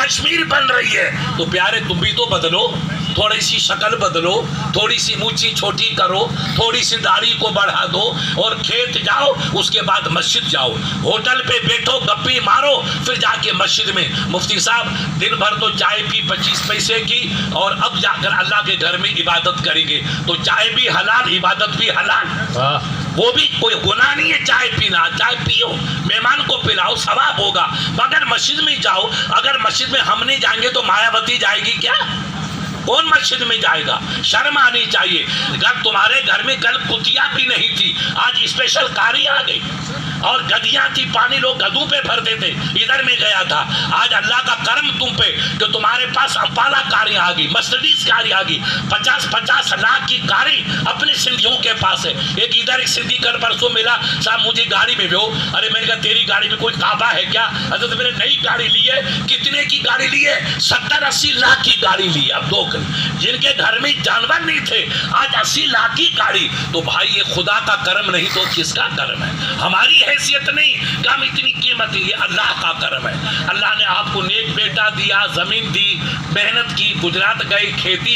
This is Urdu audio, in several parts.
کشمیر بن رہی ہے تو پیارے تم بھی تو بدلو, تھوڑی سی شکل بدلو, تھوڑی سی مونچھی چھوٹی کرو, تھوڑی سی داڑھی کو بڑھا دو, اور کھیت جاؤ, اس کے بعد مسجد جاؤ, ہوٹل پہ بیٹھو گپی مارو, پھر جا کے مسجد میں مفتی صاحب دن بھر تو چائے پی 25 پیسے کی, اور اب جا کر اللہ کے گھر میں عبادت کریں گے تو چائے بھی حلال, عبادت بھی حلال, وہ بھی کوئی گناہ نہیں ہے چائے پینا, چائے پیو, مہمان کو پلاؤ, ثواب ہوگا. مگر مسجد میں جاؤ, اگر مسجد میں ہم نہیں جائیں گے تو مایاوتی جائے گی کیا؟ کون مسجد میں جائے گا؟ شرم آنی چاہیے. اگر تمہارے گھر میں کل کتیا بھی نہیں تھی, آج اسپیشل کاری آ گئی, اور گدیاں تھی, پانی لوگ گدوں پہ بھرتے تھے, ادھر میں گیا تھا. آج اللہ کا کرم تم پہ کہ تمہارے پاس امپالا کاریں آ گئی, مرسڈیز کاری آ گئی, 50 لاکھ کی کاریں اپنے سندھیوں کے پاس ہے. ایک ادھر ایک سندھی کل پرسوں ملا, صاحب مجھے گاڑی میں بھیجو. ارے میں نے کہا تیری گاڑی میں کوئی کعبہ ہے کیا؟ حضرت میں نے نئی گاڑی لی ہے. کتنے کی گاڑی لی ہے؟ 70-80 لاکھ کی گاڑی لی ہے. اب دو جن کے گھر میں جانور نہیں تھے آج 80 لاکھ کی گاڑی. تو بھائی یہ خدا کا کرم نہیں تو کس کا کرم ہے؟ ہماری حیثیت نہیں کہ ہم اتنی قیمت, یہ اللہ کا کرم ہے. اللہ نے آپ کو نیک بیٹا دیا, زمین دی, محنت کی, گجرات گئے, کھیتی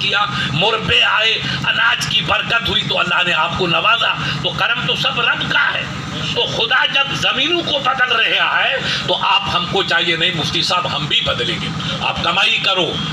کیا, مربے آئے, اناج کی برکت ہوئی تو اللہ نے آپ کو نوازا. تو کرم تو سب رب کا ہے. تو خدا جب زمینوں کو بدل رہا ہے تو آپ ہم کو چاہیے نہیں مفتی صاحب ہم بھی بدلیں گے. آپ کمائی کرو,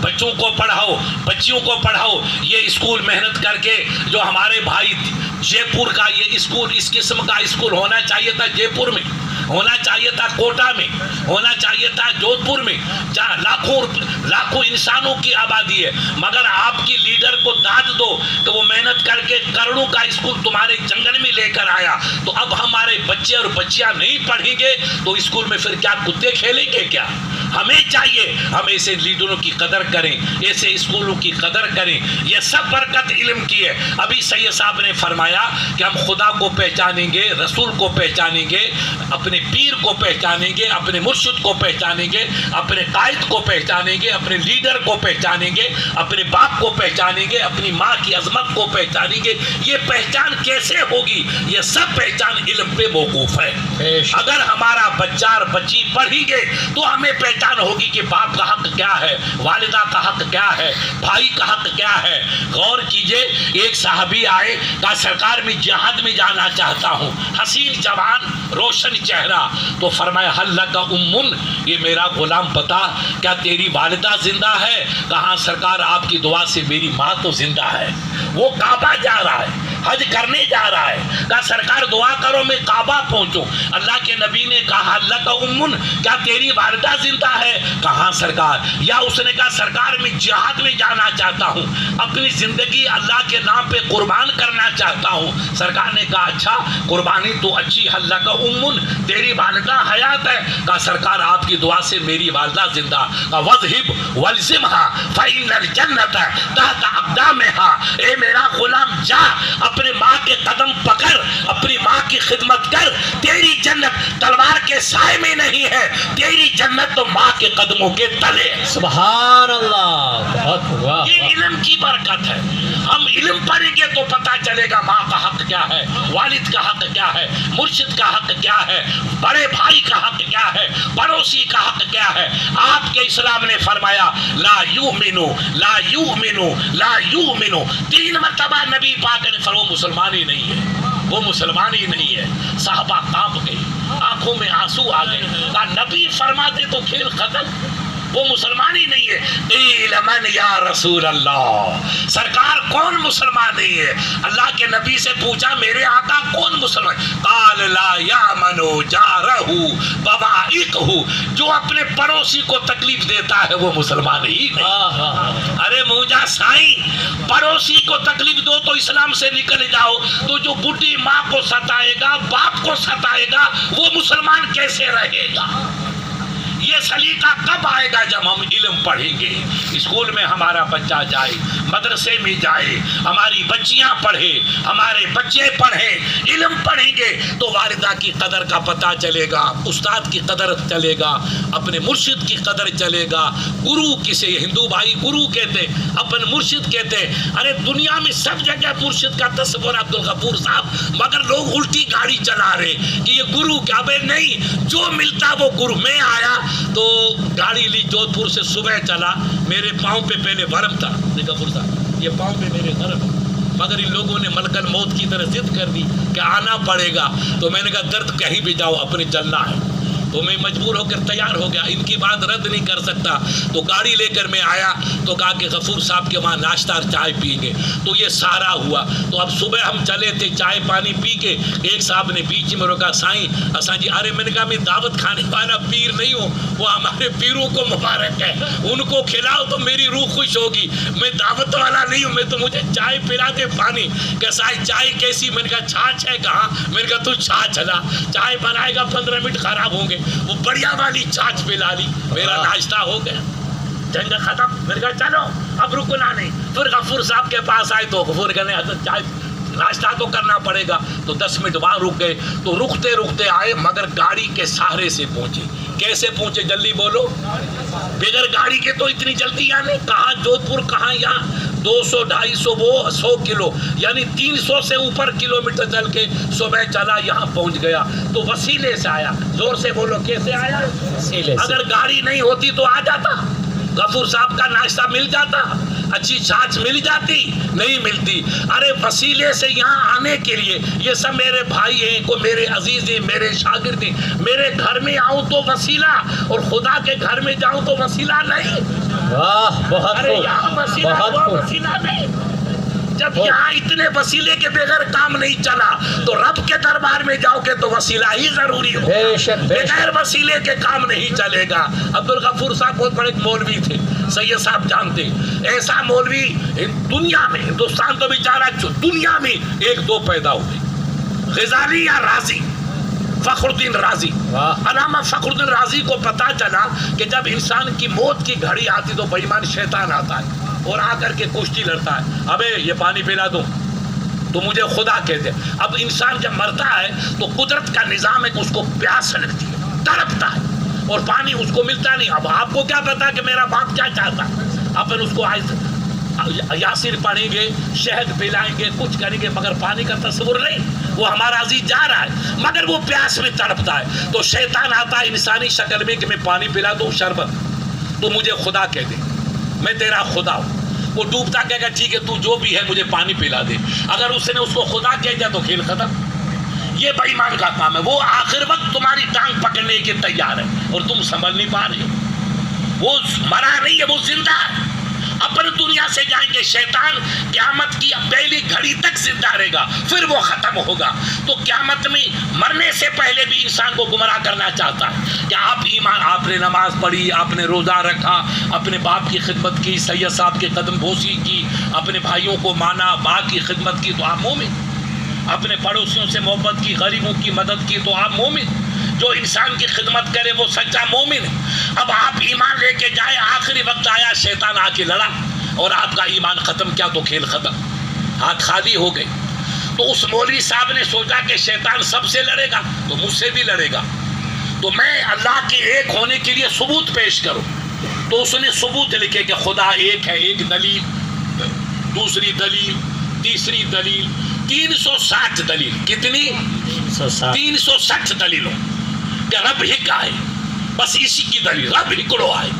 بچوں کو پڑھاؤ, بچیوں کو پڑھاؤ. یہ اسکول محنت کر کے جو ہمارے بھائی جے پور کا یہ اسکول, اس قسم کا اسکول ہونا چاہیے تھا جے پور میں, ہونا چاہیے تھا کوٹا میں, ہونا چاہیے تھا جودھ پور میں, جہاں لاکھوں انسانوں کی آبادی ہے. مگر آپ کی لیڈر کو داد دو کہ وہ محنت کر کے کروڑوں کا اسکول تمہارے جنگل میں لے کر آیا. تو اب ہمارے بچے اور بچیاں نہیں پڑھیں گے تو اسکول میں پھر کیا کتے کھیلیں گے کیا؟ ہمیں چاہیے ہم ایسے لیڈروں کی قدر کریں, ایسے اسکولوں کی قدر کریں. یہ سب برکت علم کی ہے. ابھی سید صاحب نے فرمایا کہ ہم خدا کو پہچانیں گے, رسول کو پہچانیں گے, اپنے پیر کو پہچانیں گے, اپنے مرشد کو پہچانیں گے, اپنے قائد کو پہچانیں گے, اپنے لیڈر کو پہچانیں گے, اپنے باپ کو پہچانیں گے, اپنی ماں کی عظمت کو پہچانیں گے. یہ پہچان کیسے ہوگی؟ یہ سب پہچان علم پہ موقوف ہے. اگر ہمارا بچہ اور بچی پڑھیں گے تو ہمیں پہچان ہوگی کہ باپ کا حق کیا ہے, والدہ کا حق کیا ہے, بھائی کا حق کیا ہے. غور کیجئے, ایک صحابی آئے, کہا سرکار میں جہاد میں جانا چاہتا ہوں, حسین جوان, روشن چہرہ. تو فرمایا حل لک امن, یہ میرا غلام بتا کیا تیری والدہ زندہ ہے؟ کہاں سرکار آپ کی دعا سے میری ماں تو زندہ ہے. وہ کعبہ جا رہا ہے, حج کرنے جا رہا ہے, کہا سرکار دعا کرو میں کعبہ پہنچوں. اللہ کے نبی نے کہا حل لک امن, کیا تیری والدہ زندہ ہے؟ کہاں سرکار. یا اس نے کہا سرکار میں جہاد میں جانا چاہتا ہوں, اپنی زندگی اللہ کے نام پہ قربان کرنا چاہتا ہوں. سرکار نے کہا اچھا قربانی تو اچھی, حل لک امن, تیری والدہ حیات ہے؟ کہا سرکار آپ کی دعا سے میری والدہ زندہ. کہا وذہب والزمھا فإن الجنۃ تحت اقدامھا, اے میرا غلام جا اپنے ماں کے قدم پکڑ, اپنی ماں کی خدمت کر, تیری جنت تلوار کے سائے میں نہیں ہے, تیری جنت تو ماں کے قدموں کے تلے. سبحان اللہ, بہت واہ. یہ علم کی برکت ہے. ہم علم پڑھیں گے تو پتہ چلے گا ماں کا حق کیا ہے, والد کا حق کیا ہے, مرشد کا حق کیا ہے, بڑے بھائی کا حق کیا ہے, پڑوسی کا حق کیا ہے. آپ کے اسلام نے فرمایا لا یؤمنو لا یؤمنو لا یؤمنو, 3 مرتبہ نبی پاک نے فرمایا وہ مسلمان ہی نہیں ہے, وہ مسلمان ہی نہیں ہے. صحابہ کانپ گئے, آنکھوں میں آنسو آ گئے. کہا نبی فرماتے تو کھیل ختم, وہ مسلمان ہی نہیں ہے. قیل من یا رسول اللہ, سرکار کون مسلمان نہیں ہے؟ اللہ کے نبی سے پوچھا میرے آقا کون مسلمان؟ قال لا یامن جارہ بوائقہ, جو اپنے پڑوسی کو تکلیف دیتا ہے وہ مسلمان ہی نہیں. ارے موجا سائیں, پڑوسی کو تکلیف دو تو اسلام سے نکل جاؤ, تو جو بڈھی ماں کو ستائے گا, باپ کو ستائے گا, وہ مسلمان کیسے رہے گا؟ یہ سلیقہ کب آئے گا؟ جب ہم علم پڑھیں گے. اسکول میں ہمارا بچہ جائے, مدرسے میں جائے, ہماری بچیاں پڑھے, ہمارے بچے پڑھیں, علم پڑھیں گے تو والدہ کی قدر کا پتہ چلے گا, استاد کی قدر چلے گا, اپنے مرشد کی قدر چلے گا. گرو کسے ہندو بھائی گرو کہتے, اپنے مرشد کہتے. ارے دنیا میں سب جگہ مرشد کا تصور عبد الغفور صاحب, مگر لوگ الٹی گاڑی چلا رہے کہ یہ گرو کیا. بھائی نہیں, جو ملتا وہ گرو. میں آیا تو گاڑی لی جودھپور سے صبح چلا. میرے پاؤں پہ پہلے ورم تھا. غفور صاحب یہ پاؤں پہ میرے ورم ہے, مگر ان لوگوں نے ملک الموت کی طرح ضد کر دی کہ آنا پڑے گا. تو میں نے کہا درد کہیں بھی جاؤ اپنے چلنا ہے. تو میں مجبور ہو کر تیار ہو گیا, ان کی بات رد نہیں کر سکتا. تو گاڑی لے کر میں آیا تو کہا کہ غفور صاحب کے وہاں ناشتہ اور چائے پئیں گے. تو یہ سارا ہوا. تو اب صبح ہم چلے تھے چائے پانی پی کے, ایک صاحب نے بیچ میں روکا, سائیں اساں جی. ارے میں نے کہا میں دعوت کھانے والا پیر نہیں ہوں, وہ ہمارے پیروں کو مبارک ہے, ان کو کھلاؤ تو میری روح خوش ہوگی. میں دعوت والا نہیں ہوں, میں تو مجھے چائے پلا دے پانی. کہ سائیں چائے کیسی؟ میں نے کہا چھاچھ ہے. کہاں؟ میں نے کہا تو چھاچھ لا, چائے بنائے گا 15 منٹ خراب ہوں گے. وہ بڑھیا والی چھاچھ پلا لی. میرا ناشتہ ہو گیا, جنگ ختم. میں نے کہا چلو اب رکنا نہیں. پھر غفور صاحب کے پاس آئے تو غفور کہنے حضرت چائے ناشتہ تو کرنا پڑے گا. تو 10 منٹ وہاں رک گئے. تو رکتے رکتے آئے مگر گاڑی کے سہارے سے پہنچے. کیسے پہنچے جلدی بولو؟ بغیر گاڑی کے تو اتنی جلدی آنے. کہاں جودھپور, کہاں یہاں 200 250 وہ 100 کلو یعنی 300 سے اوپر کلومیٹر چل کے صبح چلا, یہاں پہنچ گیا. تو وسیلے سے آیا. زور سے بولو کیسے آیا؟ وسیلے سے. اگر گاڑی نہیں ہوتی تو آ جاتا, غفور صاحب کا ناشتہ مل جاتا, اچھی چھاچھ مل جاتی, نہیں ملتی. ارے وسیلے سے یہاں آنے کے لیے, یہ سب میرے بھائی ہیں, کو میرے عزیز ہیں, میرے شاگرد ہیں. میرے گھر میں آؤں تو وسیلہ, اور خدا کے گھر میں جاؤں تو وسیلہ نہیں. واہ بہت ارے خوب, یہاں وسیلہ بہت وہ خوب. وسیلہ نہیں. جب یہاں اتنے وسیلے کے بغیر کام نہیں چلا تو رب کے دربار میں جاؤ گے تو وسیلہ ہی ضروری ہو. بے شک بے شک. بغیر وسیلے کے کام نہیں چلے گا. عبدالغفور صاحب بہت بڑے مولوی تھے, سید صاحب جانتے. ایسا مولوی دنیا میں, ہندوستان تو بیچارہ دنیا میں 1-2 پیدا ہوئے, غزالی یا رازی, فخر الدین رازی. علامہ فخر الدین رازی کو پتا چلا کہ جب انسان کی موت کی گھڑی آتی تو بے ایمان شیطان آتا ہے اور آ کر کے کشتی لڑتا ہے. ابے یہ پانی پلا دوں تو مجھے خدا کہتے. اب انسان جب مرتا ہے تو قدرت کا نظام ہے کہ اس کو پیاس لگتی ہے, تڑپتا ہے, اور پانی اس کو ملتا نہیں. اب آپ کو کیا پتا کہ میرا باپ کیا چاہتا ہے؟ اپن اس کو یاسین پڑھیں گے, شہد پلائیں گے, کچھ کریں گے, مگر پانی کا تصور نہیں. وہ ہمارا عزیز جا رہا ہے مگر وہ پیاس میں تڑپتا ہے. تو شیطان آتا ہے انسانی شکل میں کہ میں پانی پلا دوں شربت, تو مجھے خدا کہہ دے, میں تیرا خدا ہوں. وہ ڈوبتا کہے گا ٹھیک ہے تو جو بھی ہے مجھے پانی پلا دے. اگر اس نے اس کو خدا کہہ دیا تو کھیل ختم. یہ بے ایمان کا کام ہے. وہ آخر وقت تمہاری ٹانگ پکڑنے کے تیار ہے اور تم سنبھل نہیں پا رہے ہو. وہ مرا نہیں ہے, وہ زندہ ہے. اپنے دنیا سے جائیں گے. شیطان قیامت کی پہلی گھڑی تک زندہ رہے گا, پھر وہ ختم ہوگا. تو قیامت میں مرنے سے پہلے بھی انسان کو گمراہ کرنا چاہتا ہے کہ آپ ایمان, آپ نے نماز پڑھی, آپ نے روزہ رکھا, اپنے باپ کی خدمت کی, سید صاحب کے قدم بوسی کی, اپنے بھائیوں کو مانا, ماں کی خدمت کی, تو آپ مومن. اپنے پڑوسیوں سے محبت کی, غریبوں کی مدد کی, تو آپ مومن. جو انسان کی خدمت کرے وہ سچا مومن ہے. اب آپ ایمان لے کے جائے, آخری وقت آیا, شیطان آ کے لڑا اور آپ کا ایمان ختم کیا تو کھیل ختم, ہاتھ خالی ہو گئے. تو اس مولوی صاحب نے سوچا کہ شیطان سب سے لڑے گا تو مجھ سے بھی لڑے گا, تو میں اللہ کے ایک ہونے کے لیے ثبوت پیش کروں. تو اس نے ثبوت لکھے کہ خدا ایک ہے, ایک دلیل, دوسری دلیل, تیسری دلیل, 360 دلیل. کتنی؟ 360 دلیلوں کہ رب ہک آئے, بس اسی کی دلیل, رب ہکڑو آئے,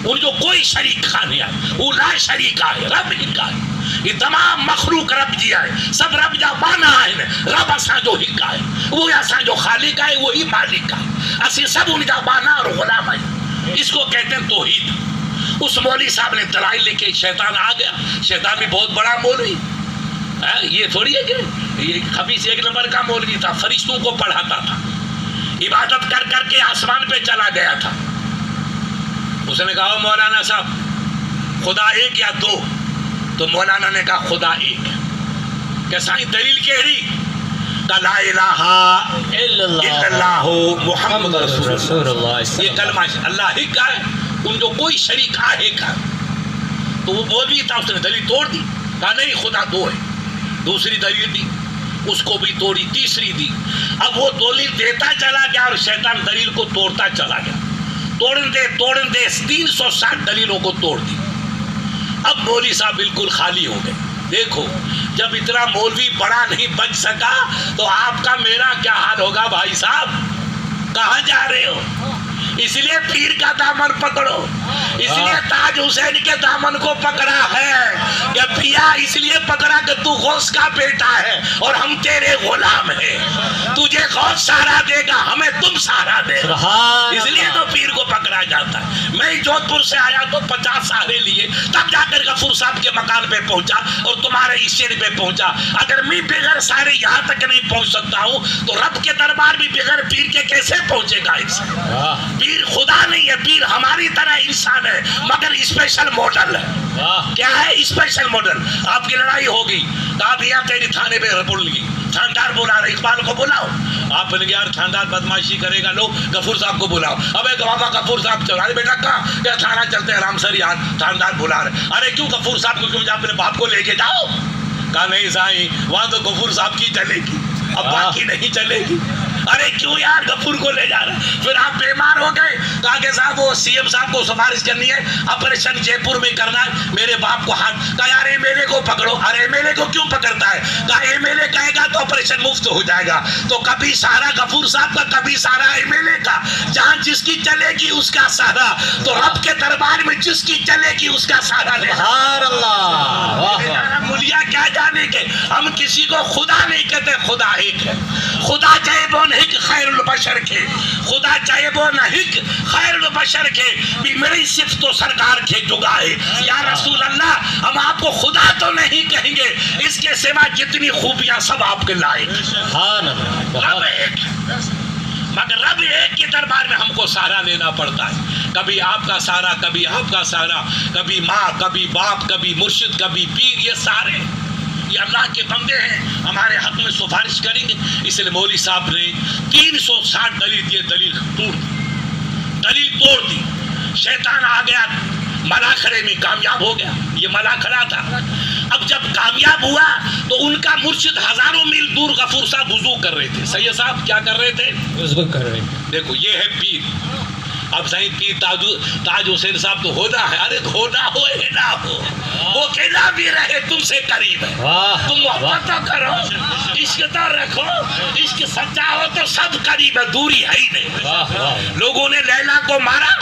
ان جو کوئی شریک خانے آئے, وہ لا شریک آئے, رب ہک آئے. یہ تمام مخلوق رب جی آئے, سب رب جا بانا آئے, رب اساں جو ہک آئے, وہ اساں جو خالق آئے, وہی مالک آئے, اسی سب ان جا بانا اور غلام آئے. اس کو کہتے ہیں توحید. اس مولوی صاحب نے دلائل لکھے, شیطان آ گیا. شیطان بھی بہت بڑا مولوی, یہ تھوڑی ہے کہ یہ خبیث 1 نمبر کا مولوی تھا, فرشتوں کو پڑھاتا تھا, عبادت کر کر کے آسمان پہ چلا گیا تھا. اس نے کہا مولانا صاحب خدا ایک یا 2؟ تو مولانا نے کہا خدا ایک. کہ سائیں دلیل کہڑی؟ کہ لا الہ الا اللہ محمد رسول اللہ. یہ کلمہ اللہ ہی کا ہے, ان جو کوئی شریک ہے کا. تو وہ مولوی تھا, اس نے دلیل توڑ دی, کہا نہیں خدا 2 ہے. دوسری دلیل دی, اس کو بھی توڑی, تیسری دی. اب وہ دلیل دیتا چلا گیا اور شیطان دلیل کو توڑتا چلا گیا. توڑن دے 360 دلیلوں کو توڑ دی. اب مولوی صاحب بالکل خالی ہو گئے. دیکھو جب اتنا مولوی بڑا نہیں بچ سکا تو آپ کا میرا کیا حال ہوگا بھائی صاحب؟ کہاں جا رہے ہو؟ اس لیے پیر کا دامن پکڑو, اس لیے تاج حسین کے دامن کو پکڑا ہے کہ پیا اس لیے پکڑا کہ تو غوث کا بیٹا ہے اور ہم تیرے غلام ہیں, تجھے غوث سہارا دے گا, ہمیں تم سہارا دے گا, اس لیے تو پیر کو پکڑا جاتا ہے. میں جودھ پور سے آیا تو 50 سہارے لیے, تب جا کر غفور صاحب کے مکان پہ پہنچا اور تمہارے اسٹیج پہ پہنچا. اگر میں بغیر سہارے یہاں تک نہیں پہنچ سکتا ہوں تو رب کے دربار بھی بغیر پیر کے کیسے پہنچے گا انسان؟ پیر خدا نہیں ہے, پیر ہماری طرح انسان ہے مگر اسپیشل ماڈل ہے. کیا ہے اسپیشل ماڈل؟ آپ کی لڑائی ہوگی, کہا بھیا تیری تھانے پہ رپورٹ لگی, تھاندار بلا رہے, اقبال کو بلاؤ. آپ نے یار تھاندار بدماشی کرے گا, لو غفور صاحب کو بلاؤ. ابے بابا غفور صاحب چلا رہے, بیٹا کہاں, کیا تھانہ چلتے آرام سر یار, تھاندار بلا رہے. ارے کیوں غفور صاحب کو, کیوں اپنے باپ کو لے کے جاؤ. کہا نہیں سائیں, وہاں تو غفور صاحب کی چلے گی, اب باقی نہیں چلے گی. ارے کیوں یار غفور کو لے جا رہے. پھر آپ بیمار ہو گئے, کہا کہ صاحب وہ سی ایم صاحب کو سفارش کرنی ہے, آپریشن جے پور میں کرنا ہے, میرے باپ کو ہاتھ. کہا یار ایم ایل اے کو پکڑو. ارے ایم ایل اے کو کیوں پکڑتا ہے؟ کہا ایم ایل اے کہے گا تو آپریشن مفت ہو جائے گا. تو کبھی سہارا غفور صاحب کا, کبھی سہارا ایم ایل اے کا, جہاں جس کی چلے گی اس کا سہارا. تو رب کے دربار میں جس کی چلے گی اس کا سہارا لے. سبحان اللہ. ملیا کیا جانے کے, ہم کسی کو خدا نہیں کہتے, خدا ایک ہے. خدا چاہے وہ نہیں خیر البشر کے, خدا چاہے وہ نہیں خیر البشر کے, بھی میری صرف تو سرکار کے جگہ ہے. یا رسول اللہ, ہم آپ کو خدا تو نہیں کہیں گے, اس کے سوا جتنی خوبیاں سب آپ کے لائق. سبحان اللہ. رب ایک, مگر رب ایک کے دربار میں ہم کو سہارا لینا پڑتا ہے. کبھی آپ کا سہارا, کبھی آپ کا سہارا, کبھی ماں, کبھی باپ, کبھی مرشد, کبھی پیر. یہ سارے یہ اللہ کے بندے ہیں, ہمارے حق میں سفارش کریں گے. اس لیے مولوی صاحب نے 360 دلیل دیے, دلیل توڑ دی. شیطان آ گیا, ملاکھڑے میں کامیاب ہو گیا. یہ ملاکھڑا تھا. اب جب کامیاب ہوا تو ان کا مرشد ہزاروں میل دور غفور صاحب وضو کر رہے تھے. سید صاحب کیا کر رہے تھے؟ وضو کر رہے. دیکھو یہ ہے پیر. اب صحیح پیر تاج حسین صاحب تو ہونا ہے. ارے ہونا ہو یا نہ ہو, وہ کہنا بھی رہے تم سے قریب ہے. تم محبت تو کرو, عشق تو رکھو, عشق سچا ہو تو سب قریب ہے, دوری ہے ہی نہیں. لوگوں نے لیلا کو مارا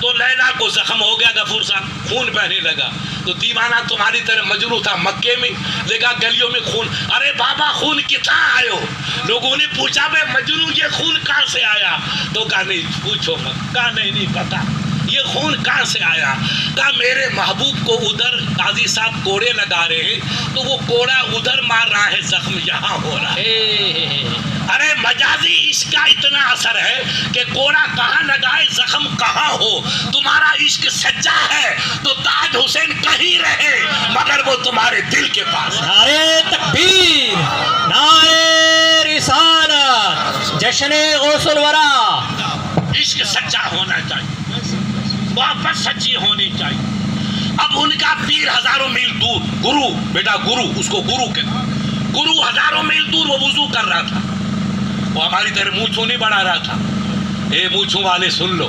تو لیلا کو زخم ہو گیا, غفور صاحب خون بہنے لگا. تو دیوانہ تمہاری طرح مجروح تھا مکے میں, دیکھا گلیوں میں خون. ارے بابا خون کتنا آئے ہو؟ لوگوں نے پوچھا بے مجروح یہ خون کہاں سے آیا؟ تو کہا نہیں پوچھو مت. کہا نہیں پتا یہ خون کہاں سے آیا. کہا میرے محبوب کو ادھر قاضی صاحب کوڑے لگا رہے ہیں تو وہ کوڑا ادھر مار رہا ہے, زخم یہاں ہو رہا ہے. ارے مجازی عشق کا اتنا اثر ہے کہ کوڑا کہاں لگائے, زخم کہاں ہو. تمہارا عشق سچا ہے تو تاج حسین کہیں رہے مگر وہ تمہارے دل کے پاس. نعرے تکبیر, نعرے رسالت, جشن غوث الورا. عشق سچا ہونا چاہیے, محبت سچی ہونی چاہیے. اب ان کا پیر ہزاروں میل دور, گرو, بیٹا گرو, اس کو گرو کہتے, گرو ہزاروں میل دور وہ وضو کر رہا تھا. وہ ہماری طرح منہ چھو نہیں بڑھا رہا تھا. اے منہ چھو والے سن لو,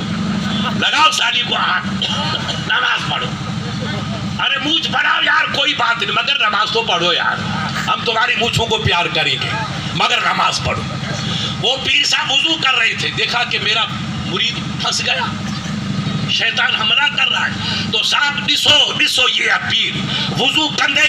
لگاؤ سالی کو ہاتھ, نماز پڑھو. ارے منہ بڑھاؤ یار, کوئی بات نہیں مگر نماز تو پڑھو یار. ہم تمہاری مونچھوں کو پیار کریں گے مگر نماز پڑھو. وہ پیر صاحب وضو کر رہے تھے, دیکھا کہ میرا مرید پھنس گیا, شیطان حملہ کر رہا ہے. تو صاحب ڈسو یہ پیر وضو کندھے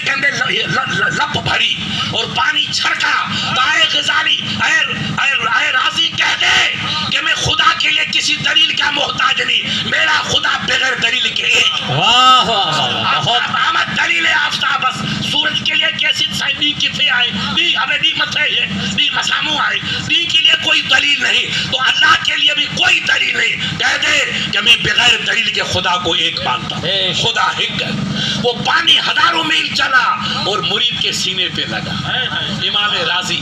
لپ بھری اور پانی چھڑکا. اے غزالی, اے راضی کہہ دے کہ میں خدا کے لیے کسی دلیل کا محتاج نہیں, میرا خدا بغیر دلیل کے ایک. واہ واہ, آمد دلیل آفتاب بس. سورج کے لیے کیسی سائنی کتنے آئے, نہیں ہمیں نہیں متے ہے, نہیں مسامو آئے, نہیں کے لیے کوئی دلیل نہیں. تو اللہ کے لیے بھی کوئی دلیل نہیں. کہہ دے کہ میں بغیر دلیل کے خدا کو ایک مانتا ہوں, خدا ایک ہے. وہ پانی ہزاروں میل چلا اور مرید کے سینے پہ لگا. امام راضی,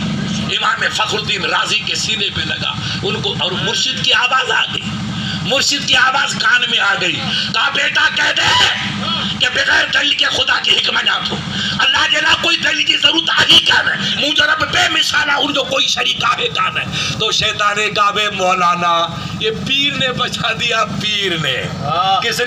امام فخر الدین راضی کے سینے پہ لگا ان کو, اور مرشد کی آواز آ گئی, مرشد کی آواز کان میں آ گئی. کہا بیٹا کہہ دے کہ بغیر دلیل کے خدا کی حکمت ہو. اللہ جلا کوئی دلیل کی ضرورت آگی کان ہے, مجرب بے مثالہ ان جو کوئی شریکہ ہے کان ہے. تو شیطان کہا بے مولانا, یہ پیر نے بچا دیا, پیر نے. کس نے